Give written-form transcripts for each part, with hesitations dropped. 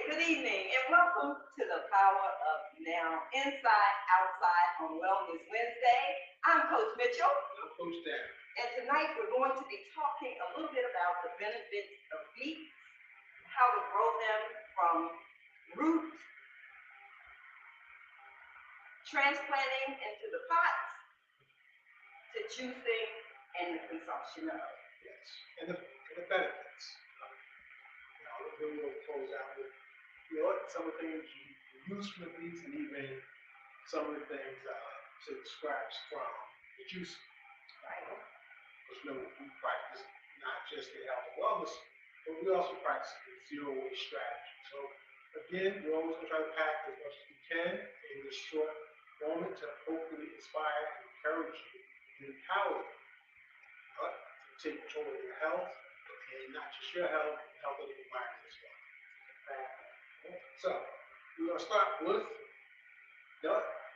good evening, and welcome to the Power of Now Inside Outside on Wellness Wednesday. I'm Coach Mitchell, I'm Coach Dan. and tonight we're going to be talking a little bit about the benefits of beets, how to grow them from root, transplanting into the pots, to juicing and the consumption of. Yes, and the benefits. Then we'll close out with some of the things you use from the beets, and even some of the things say scraps from the juice. Right. Because we practice not just the health and wellness, but we also practice the zero waste strategy. So again, we're always going to try to pack as much as we can in this short moment to hopefully inspire and encourage you and empower you to take control of your health, and not just your health, but the health of the environment as well. So we're going to start with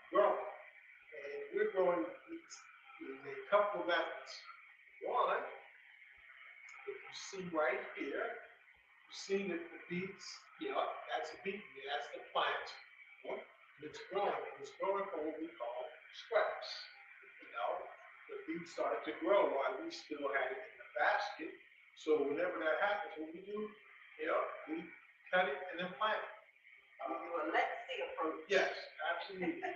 growing. And we're growing beets in a couple of methods. One, if you see right here, you see that the beets, that's a beet, that's the plant. It's growing from what we call scraps. The beets started to grow while we still had it in the basket. So whenever that happens, what we do, we cut it and then plant it. We do a let's see approach. Yes, absolutely. I've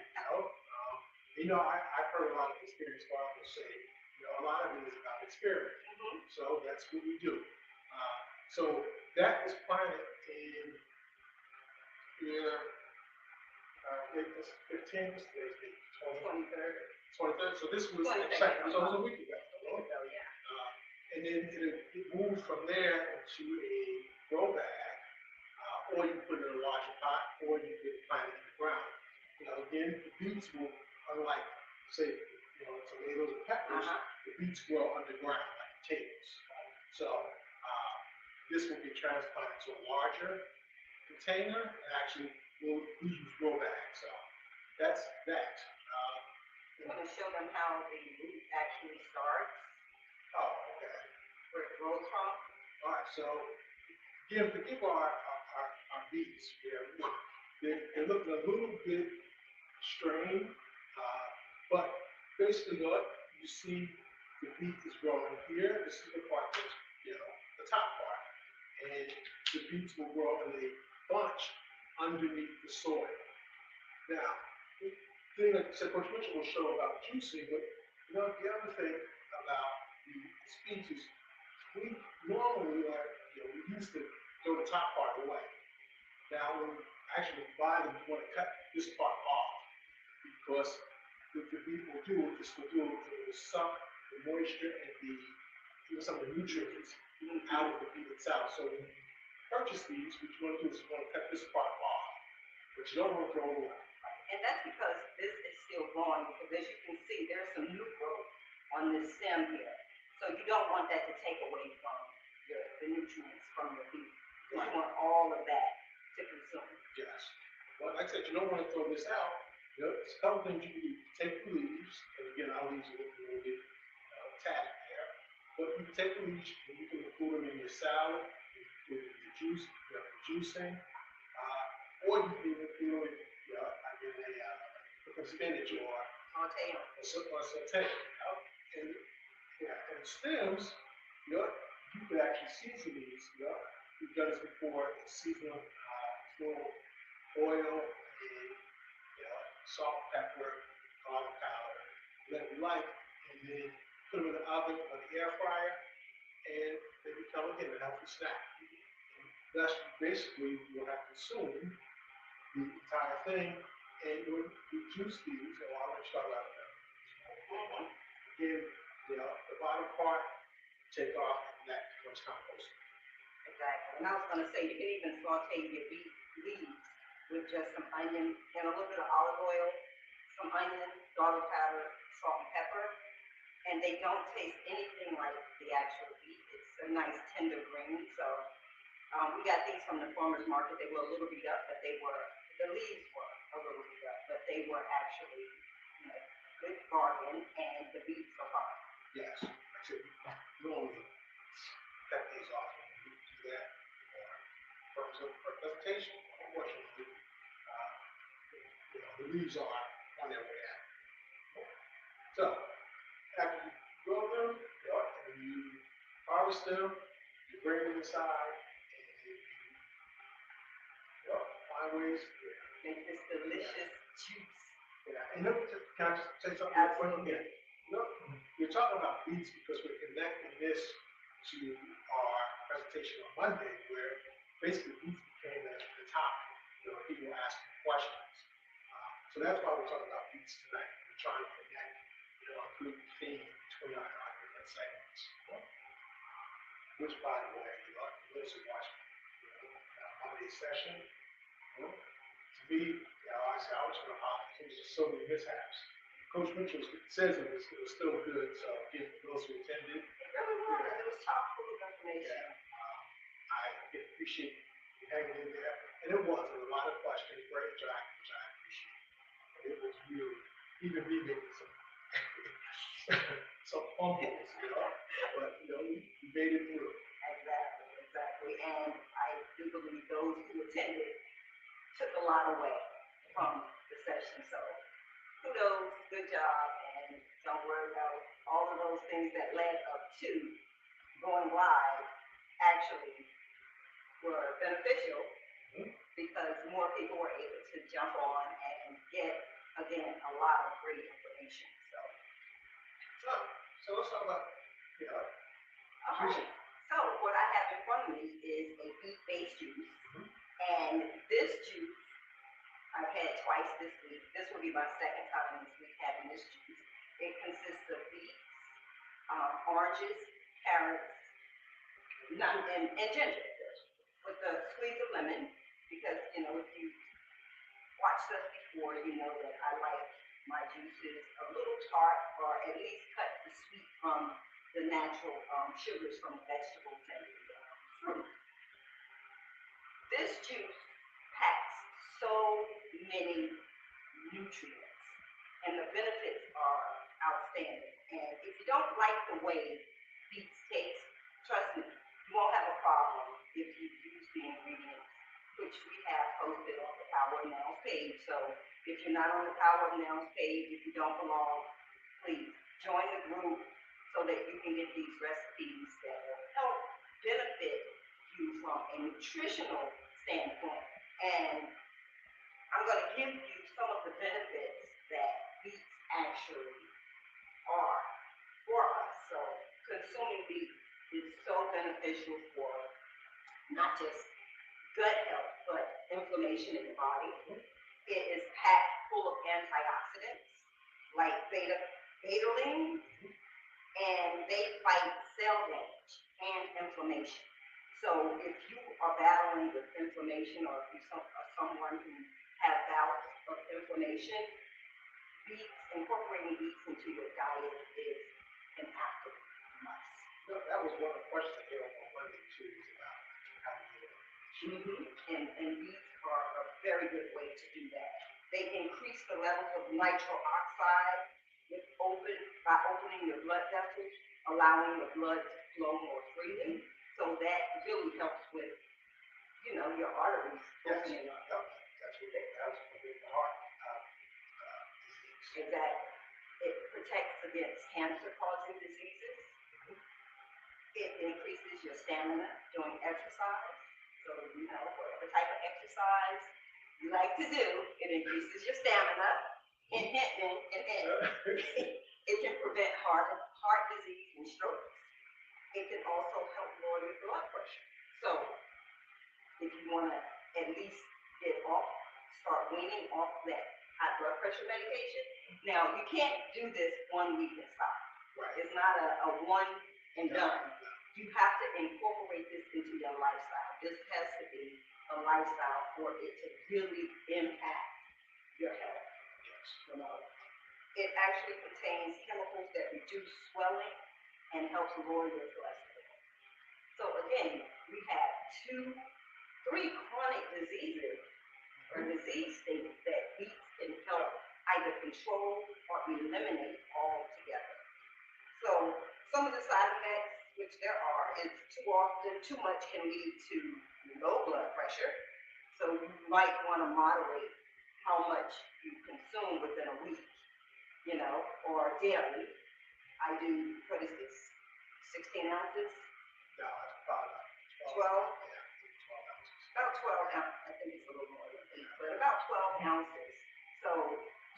heard a lot of experienced farmers say, a lot of it is about experiment. Mm-hmm. So that's what we do. So that was planted in year, it's 15th, 23rd. 23rd. So this was the second. So it was a week ago. And then it moved from there to a grow bag, or you put it in a larger pot, or you could plant it in the ground. Again, the beets will, unlike, say, tomatoes and peppers, the beets grow underground like potatoes. So this will be transplanted to a larger container, and actually we use grow bags. So that's that. You want to show them how the root actually starts? Oh, okay. Where it grows from? All right, so again, forgive our beets. They're looking a little bit strained, but basically what you see, the beet is growing here. This is the part that's, the top part. And the beets will grow in a bunch underneath the soil. Now, the thing that Coach Mitchell will show about juicing, but the other thing about the species, we normally we used to throw the top part away. Now, when we actually buy them, we want to cut this part off, because what the beet will do, it will suck the moisture and some of the nutrients out of the beet itself. So when you purchase these, what you want to do is you want to cut this part off, but you don't want to throw it away. And that's because this is still growing, because as you can see, there's some new growth on this stem here. So you don't want that to take away from the nutrients from your beet. You want all of that to consume. Yes. Well, like I said, you don't want to throw this out. There's a couple things you can do. Take the leaves, and again, our leaves are a little bit tatted there. But you can take the leaves and you can include them in your salad, you can include them in your juice, juicing, or you can include them in spinach or saute. And stems, you could actually season these. We've done this before. Season them, oil, and salt, pepper, garlic powder, whatever you like, and then put them in the oven or the air fryer, and they become again a healthy snack. And thus, basically, you'll have to consume the entire thing, and when you juice these, I'll let you talk about that. Again, the bottom part, take off, and that becomes compost. Exactly. And I was going to say, you can even saute your beet leaves with just some onion and a little bit of olive oil, some onion, garlic powder, salt and pepper, and they don't taste anything like the actual beet. It's a nice tender green. So we got these from the farmer's market. They were a little beat up, but the leaves were a little beat up, but they were actually good bargain, and the beets are fine. Yes, actually, normally cut these off when you do that. terms of presentation, unfortunately, the leaves are on their way out. So, after you grow them, and you harvest them, you bring them inside, and find ways to Make this delicious juice. and can I just say something? Absolutely. We're talking about beets because we're connecting this to our presentation on Monday, where basically beets became the topic. People asking questions. So that's why we're talking about beets tonight. We're trying to connect, a good theme between our different segments. Which, by the way, those who watch Monday's session, to me, I said I was going to hop. It was just so many mishaps. Coach Mitchell says it was still good, so give those who attended. It really was. It was chock full of information. I appreciate you hanging in there. And it was a lot of questions, very interactive, which I appreciate. And it was really, even me making some fumbles, but we made it through. Exactly. And I do believe those who attended took a lot away from the session. So kudos, good job, and don't worry about all of those things that led up to going live actually were beneficial because more people were able to jump on and get, again, a lot of great information. So let's talk about, All right. So what I have in front of me is a beet-based juice. And this juice I've had twice this week. This will be my second time this week having this juice. It consists of beets, oranges, carrots, and ginger with a squeeze of lemon because, if you watched us before, you know that I like my juices a little tart or at least cut the sweet from the natural sugars from vegetables and fruit. This juice packs so many nutrients and the benefits are outstanding. And if you don't like the way beets taste, trust me, you won't have a problem if you use the ingredients, which we have posted on the Power of Nouns page. So if you're not on the Power of Nouns page, if you don't belong, please join the group so that you can get these recipes that will help benefit you from a nutritional standpoint. And I'm going to give you some of the benefits that beets actually are for us. So consuming beets is so beneficial for not just gut health, but inflammation in the body. It is packed full of antioxidants like beta-alanine, and they fight cell damage and inflammation. So if you are battling with inflammation or if you are someone who has bouts of inflammation, incorporating beets into your diet is an absolute must. That was one of the questions I came up on Monday too, is about how to get it. And beets are a very good way to do that. They increase the levels of nitric oxide by opening your blood vessels, allowing the blood to flow more freely. So that really helps with, your arteries opening up. That's what the heart disease. Exactly. It protects against cancer-causing diseases. It increases your stamina during exercise. So, whatever type of exercise you like to do, it increases your stamina. And it can prevent heart disease and strokes. It can also help lower your blood pressure. So, if you want to at least start weaning off that high blood pressure medication. Now, you can't do this 1 week and stop. Right. It's not a one and done. You have to incorporate this into your lifestyle. This has to be a lifestyle for it to really impact your health. Yes. It actually contains chemicals that reduce swelling and helps lower your cholesterol. So again, we have 3 chronic diseases or disease states that beets can help either control or eliminate altogether. So some of the side effects, which there are, is too often, too much can lead to low blood pressure. So you might want to moderate how much you consume within a week, or daily. I do, what is this, 16 ounces? No, it's about 12? Yeah, 12 ounces. About 12 ounces. I think it's a little more than 8, but about 12 ounces. So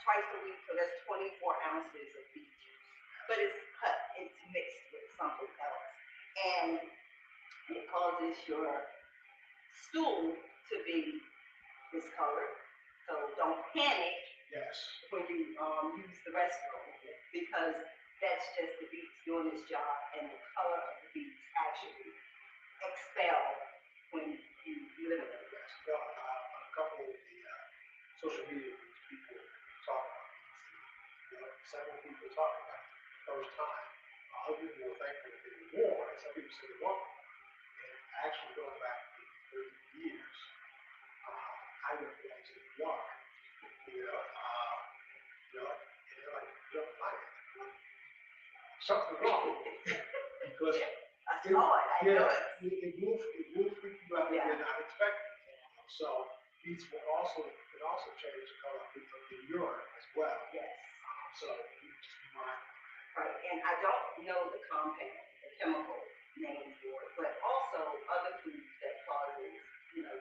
twice a week, so that's 24 ounces of beet juice. But it's mixed with something else. And it causes your stool to be discolored. So don't panic Yes. when you use the restroom, because that's just the beets doing its job, and the color of the beets actually expel when you eliminate it. Yes. No, on a couple of the social media groups, people talk about these. Several people talk about it for the first time. Other people were thankful that they were warm, and some people said they weren't. And actually going back 30 years, I went back to the yard, and they're like, you don't find it. Something wrong. Because I saw it, I know it. it will freak you out if Yeah. you're not expecting it. So beets can also change the color of the urine as well. Yes. So you just be mindful. Right, and I don't know the compound, the chemical name for it, but also other foods that causes,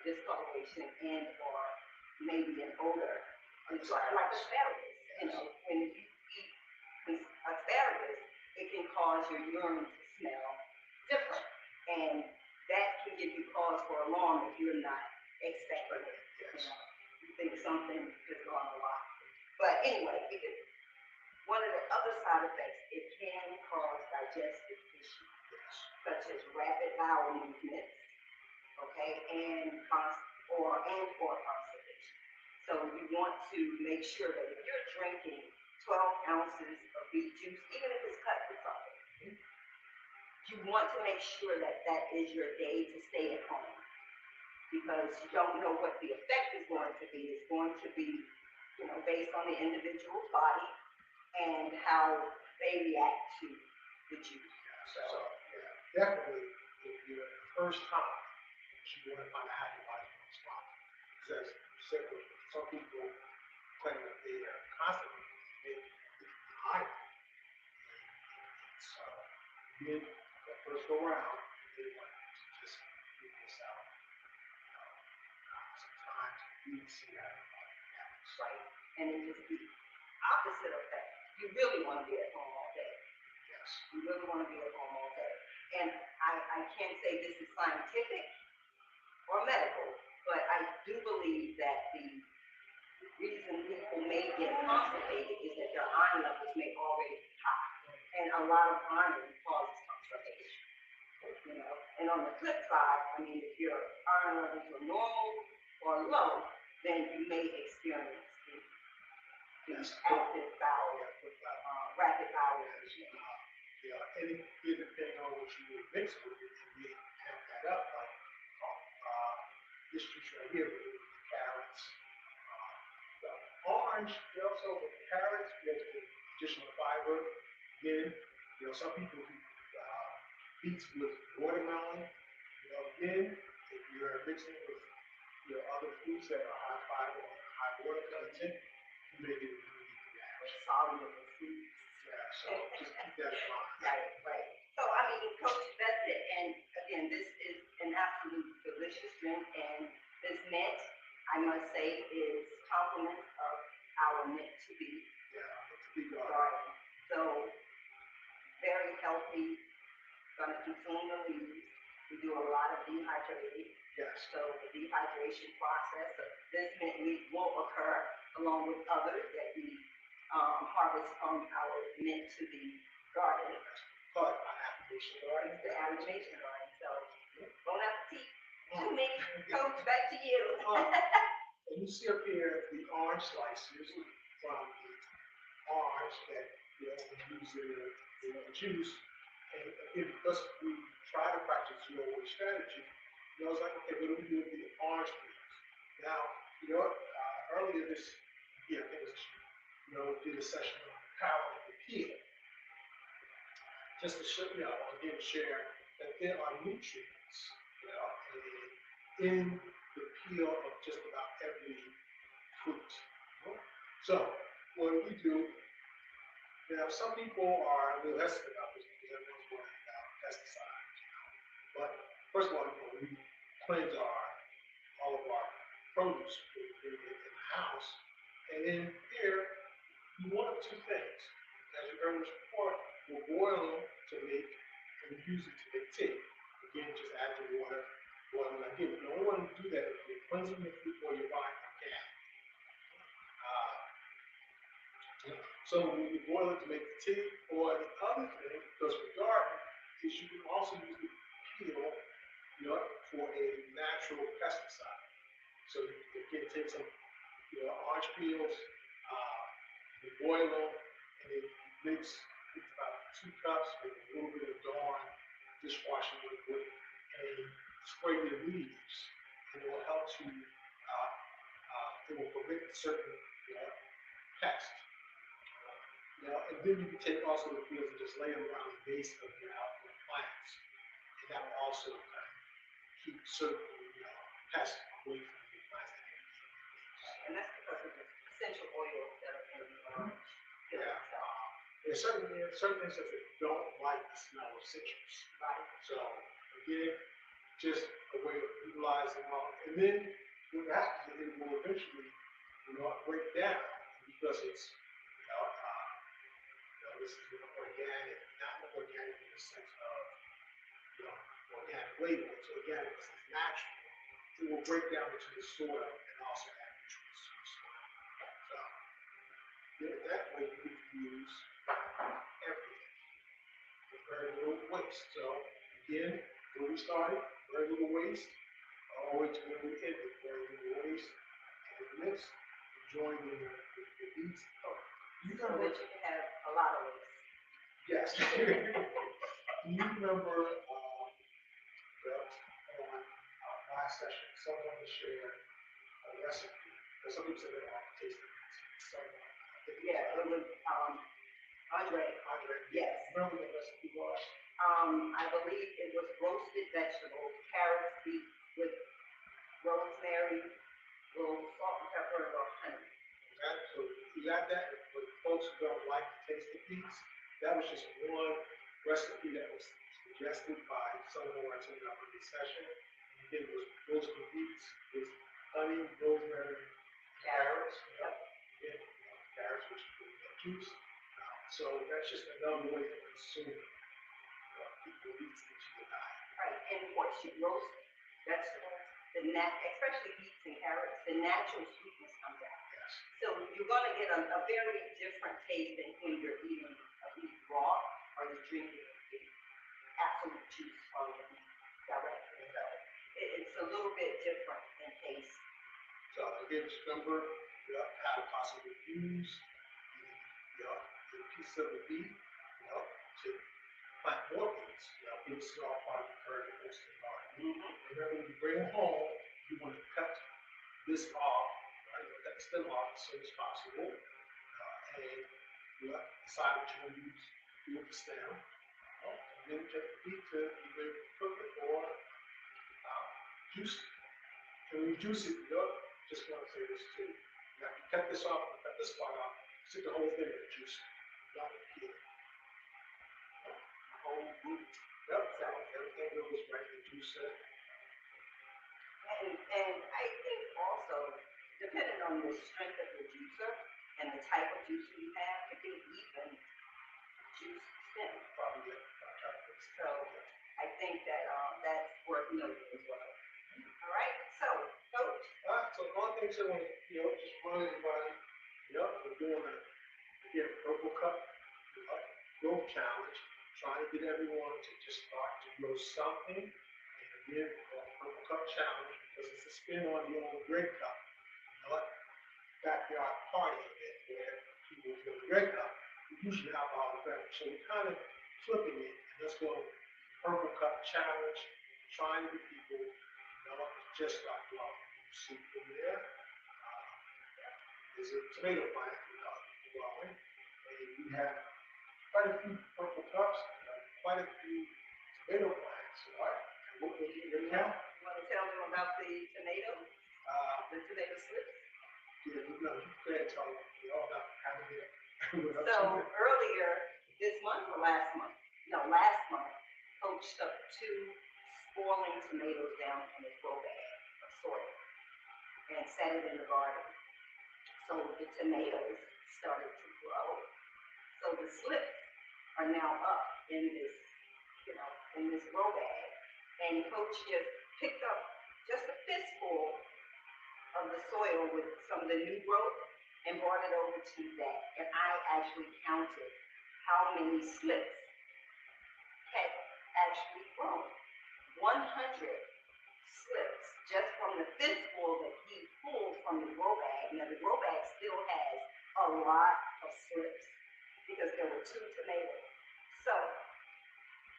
discoloration and or maybe an odor. It's like asparagus. When you eat asparagus, it can cause your urine to smell different, and that can give you cause for alarm if you're not expecting it. Yes. You think something is gone awry. But anyway, one of the other side effects, it can cause digestive issues, such as rapid bowel movements, okay, and constipation. So you want to make sure that if you're drinking 12 ounces of beet juice, even if it's cut with something, you want to make sure that that is your day to stay at home, because you don't know what the effect is going to be. It's going to be, based on the individual's body and how they react to the juice. So definitely, if you're the first time, you want to find out how your body's going to respond. Because some people claim that they are constantly high. So then the first go around, they want to just get this out. Sometimes you see how your body reacts. Right. And it just the opposite effect. You really want to be at home all day. Yes. You really want to be at home all day. And I can't say this is scientific or medical, but I do believe that the reason people may get constipated is that their iron levels may already be high. And a lot of iron causes constipation. And on the flip side, if your iron levels are normal or low, then you may experience these active bowel, rapid bowel movement. And depending on what you would mix with it, it may have that up. Like this juice right here with the carrots, the orange, also with carrots, there's the additional fiber. Again, some people do beets with watermelon. Again, if you're mixing with other foods that are high fiber or high water content, you may get soluble foods. Yeah, so just keep that in mind. Right. So, Coach, that's it. And again, this is an absolute delicious drink. And this mint, I must say, is complement of our mint to be garden. So, very healthy, gonna consume the leaves. We do a lot of dehydrating. Yes. So the dehydration process of this mint leaf will occur along with others that we harvest from our mint to the garden. But application garden. The application garden. So bon appetit to me. Coach, back to you. And you see up here the orange slices from the orange that we use in the juice. And again, because we try to practice your strategy, it's like, okay, what do we do with the orange peels? Now, earlier this year, I think it was, we did a session on the power of the peel. Just to show, again, share that there are nutrients, in the peel of just about every fruit. So what we do, now some people are a little hesitant about this because everyone's worried about pesticides. But first of all, we cleanse all of our produce in the house. And then here, one of two things. As you heard before, we'll boil them to make and use it to make tea. Again, just add the water, boil them again. You don't want to do that if you're cleansing the fruit or you're buying organic. So when you boil it to make the tea, or the other thing, because for garden, is you can also use the peel, for a natural pesticide. So you can take some, orange peels, you boil them, and then you mix about 2 cups with a little bit of Dawn dishwashing liquid, and spray your leaves, and it will help to, it will prevent certain pests. And then you can take also the peels and just lay them around the base of your outdoor plants, and that will also kind of keep certain pests away from your plants. And that's because of the essential oils that are in the orange. Yeah. There's certain instances that don't like the smell of citrus. Right. So again, just a way of utilizing all. And then what happens is it will eventually, break down because it's, this is organic, not organic in the sense of, organic label. It's organic because it's natural. It will break down into the soil and also add nutrients to the soil. So, that way you can use everything with very little waste. So, again, when we started, very little waste, all the way to when we ended, very little waste, and mix, enjoying the beets. You So that you can have a lot of waste. Yes. Do you remember on our last session, someone shared a recipe? Because some people said they don't like to taste the beets. Yeah, it was Andre. Yes. Remember what the recipe was? I believe it was roasted vegetables, carrots, beets with rosemary, little salt and pepper, or honey. So you got that, but folks who don't like to taste the beets, that was just one recipe that was suggested by someone who attended our previous session. Again, it was roasted beets with honey, rosemary, carrots. Again, carrots, which is juice. So that's just another way to consume the beets into your diet. Right, and once you roast vegetables, especially beets and carrots, the natural sweetness comes out. Yes. So you're going to get a very different taste than when you're eating a beet raw or you're drinking the absolute juice from the beet directly. So it's a little bit different in taste. So again, just remember how to possibly use the piece of the beet, to plant more beets. Beets are part of the very most of the garden. Remember, when you bring them home, you want to cut this off, right? Cut the stem off as soon as possible, and decide what you want to use with the stem, and then take the beet to either cook it or juice it. And when you juice it, just want to say this too. Now, if you cut this off, cut this part off, stick the whole thing in the juice. Don't peel it. The whole root. Yep. So everything goes right in the juice. And I think also, depending on the strength of your juicer and the type of juicer you have, you can even juice stem. Probably. So I think that that's worth noting as well. All right, so Coach. All right, so one thing I want to, just run everybody, we're doing Purple Cup growth challenge, trying to get everyone to just start to grow something. And again, Purple Cup challenge, because it's a spin on the old Red Cup, backyard party event where people feel the Red Cup, usually alcohol beverage. So we're kind of flipping it, and let's go Purple Cup challenge, trying to get people, just like growing. You see over there, there's a tomato plant growing, and we have quite a few purple cups, quite a few tomato plants, right? And what we'll do right now, You want to tell them about about the tomatoes, the tomato slips? Yeah, no, you can't tell me all about having it. So earlier this month or last month? No, last month, Coach stuck 2 spoiling tomatoes down in a grow bag of soil and set it in the garden. So the tomatoes started to grow. So the slips are now up in this, in this grow bag. And Coach just picked up just a fistful of the soil with some of the new growth and brought it over to that. And I actually counted how many slips had actually grown. 100 slips just from the fistful that he pulled from the grow bag. Now the grow bag still has a lot of slips because there were 2 tomatoes. So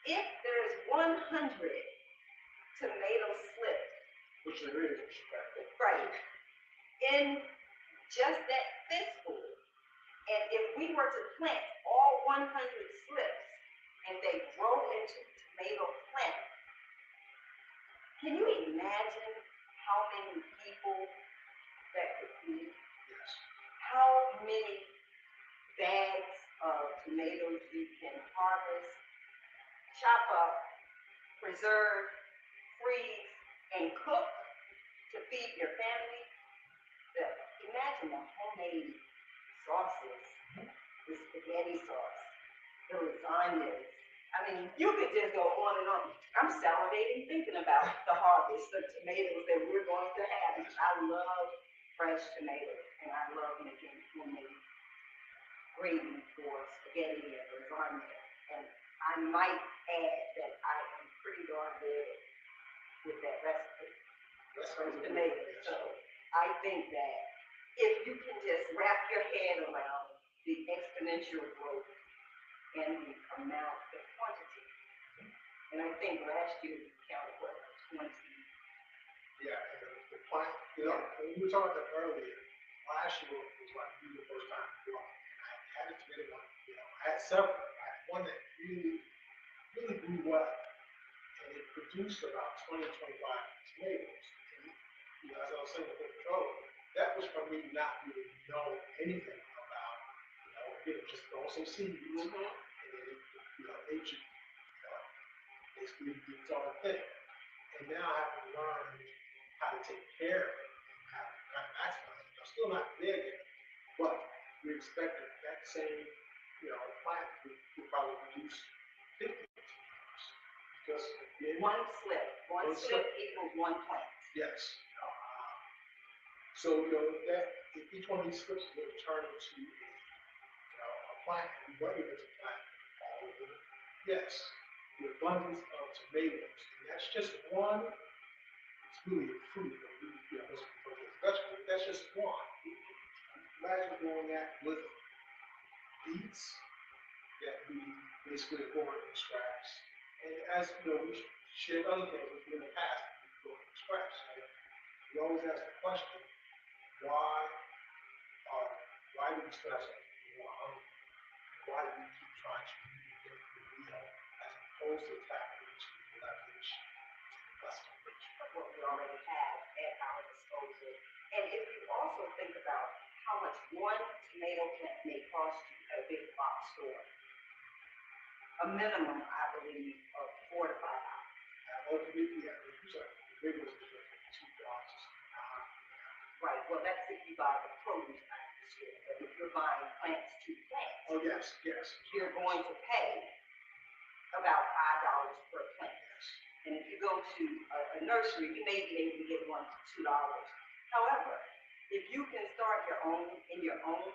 if there's 100 tomato slips, which there is, right, in just that fistful, and if we were to plant all 100 slips and they grow into tomato plants, can you imagine how many people that could feed? yes. How many bags of tomatoes you can harvest, chop up, preserve, freeze, and cook to feed your family? Imagine the homemade sauces, the spaghetti sauce, the lasagnas. I mean, you could just go on and on. I'm salivating thinking about the harvest of tomatoes that we're going to have. I love fresh tomatoes, and I love making homemade gravy for spaghetti and lasagna. And I might add that I am pretty darn good with that recipe for tomatoes. So I think that if you can just wrap your head around the exponential growth and the amount, the quantity. And I think last year we counted what, 20. Yeah, and the plant, when we were talking about that earlier, last year was like the first time growing. And I had a tomato one, I had several. I had one that really grew well. And it produced about 20, 25 tomatoes. And, as I was saying with the control, that was from me not really knowing anything about, just throwing some seeds. And then, they should, basically do its own thing. And now I have to learn how to take care of it and how to kind of maximize it. I'm still not there yet, but we expect that same, plant would probably produce 50 tomatoes. Because again, One slip equals 1 plant. yes. So, that if each one of these slips would turn into a plant, and whether it's a plant, yes, the abundance of tomatoes, and that's just one. It's really a fruit, but most people think it's vegetable. That's just one. Imagine doing that with beets that we basically grow from scratch. And as we shared other things in the past, we grow from scratch. And we always ask the question, why do we still have something more hungry? Why do we keep trying to get the wheel as opposed to tapping into the leverage and less leverage? What we already have at our disposal. And if you also think about how much one tomato plant may cost you at a big box store, a minimum, I believe, of $4 to $5. The big ones is $2. Right, well, that's if you buy the produce out of the store. But if you're buying plants to plant, Oh, yes. you're going to pay about $5 per plant. And if you go to a nursery, you may be able to get one for $2. However, if you can start your own in your own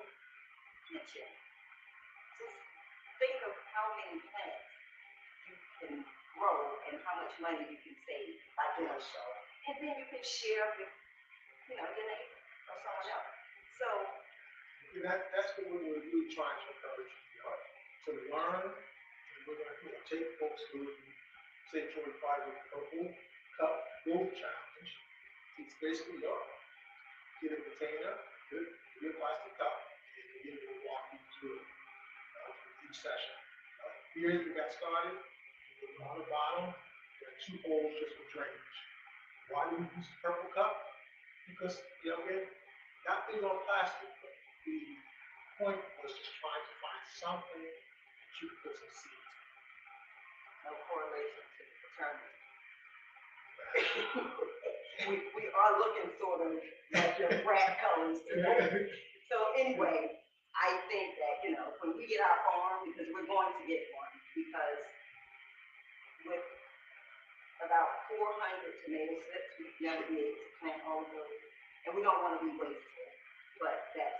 kitchen, just think of how many plants you can grow and how much money you can save by doing so. And then you can share with, your neighbor or someone else. So that's what we're really trying to encourage to learn. And we're going to take folks through the Sanctuary Fiber Purple Cup Growth Challenge. It's basically get a container, get a plastic cup, and then we'll walk you through each session. Here we got started. On the bottom, there are 2 holes just for drainage. Why do we use the purple cup? Because, again, not being on plastic, but the point was just trying to find something that you could put some seeds in. No correlation to the fraternity. we are looking sort of like your frat colors today. So anyway, I think that, when we get our farm, because we're going to get one, because with about 400 tomato slips, we'd never be able to plant all of those. And we don't want to be wasteful, but that's,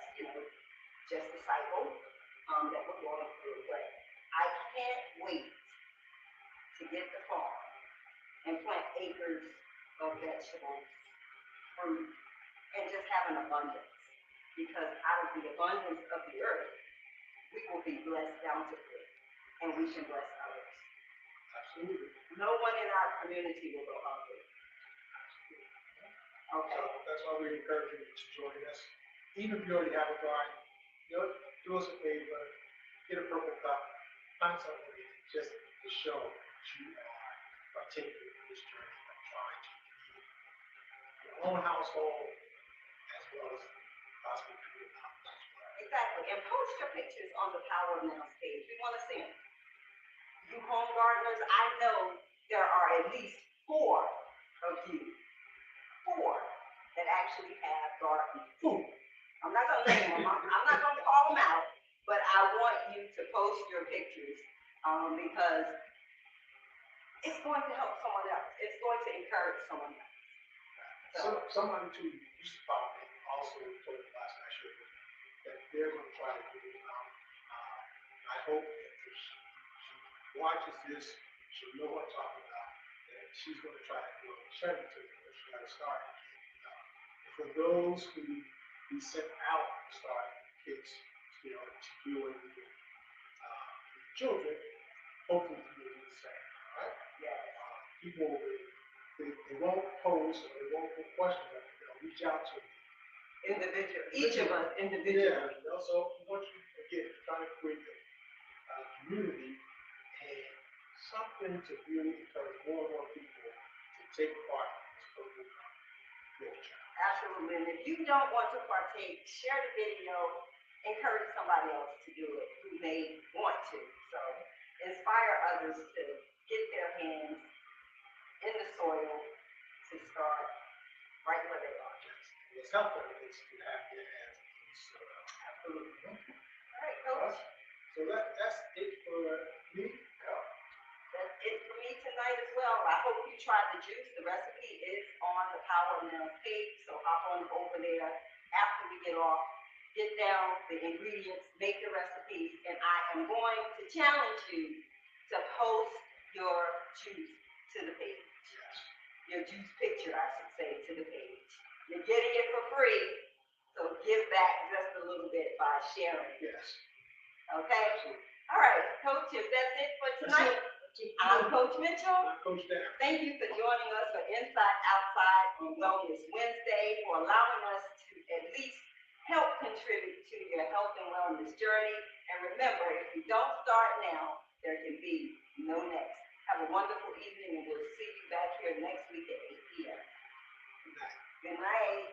just the cycle that we're going through. But I can't wait to get the farm and plant acres of vegetables, fruit, and just have an abundance. Because out of the abundance of the earth, we will be blessed bountifully, and we should bless others. Absolutely. No one in our community will go hungry. Okay. So that's why we encourage you to join us. Even if you already have a garden, do us a favor, get a purple cup, find something in it just to show that you are partaking in this journey of trying to feed your own household as well as possibly feed others as well. Exactly. And post your pictures on the Power of Now's page. We want to see them. You home gardeners, I know there are at least 4 of you. 4 that actually have gardens. Food. I'm not going to name them. I'm not going to call them out, but I want you to post your pictures because it's going to help someone else. It's going to encourage someone else. Somebody too used to follow me also told me last night that they're going to try to do it. I hope that if she watches this, she'll know what I'm talking about. That she's going to try to do it. She's got to start. For those who we sent out to start kids, to do it with children, hopefully people do the same. All right? Yes. People they won't pose or they won't put questions, but they'll reach out to me. Individual, each of us individually. Yeah, so once you again trying to create a community and something to really encourage more and more people to take part in this program. Absolutely. And if you don't want to partake, share the video, encourage somebody else to do it who may want to. So inspire others to get their hands in the soil to start right where they are. It's helpful is to have your hands in the soil. Absolutely. All right, Coach. So that's it for me. That's it for me tonight as well. I hope you tried the juice. The recipe is on the Power of Now page, so hop on over there after we get off. Get down the ingredients, make the recipes, and I am going to challenge you to post your juice to the page. Yes. Your juice picture, I should say, to the page. You're getting it for free, so give back just a little bit by sharing. Yes. Okay? All right, Coach, if that's it for tonight. I'm Coach Mitchell. I'm Coach Dan. Thank you for joining us for Inside Outside on Wellness Wednesday, for allowing us to at least help contribute to your health and wellness journey. And remember, if you don't start now, there can be no next. Have a wonderful evening, and we'll see you back here next week at 8 p.m. Good night. Good night.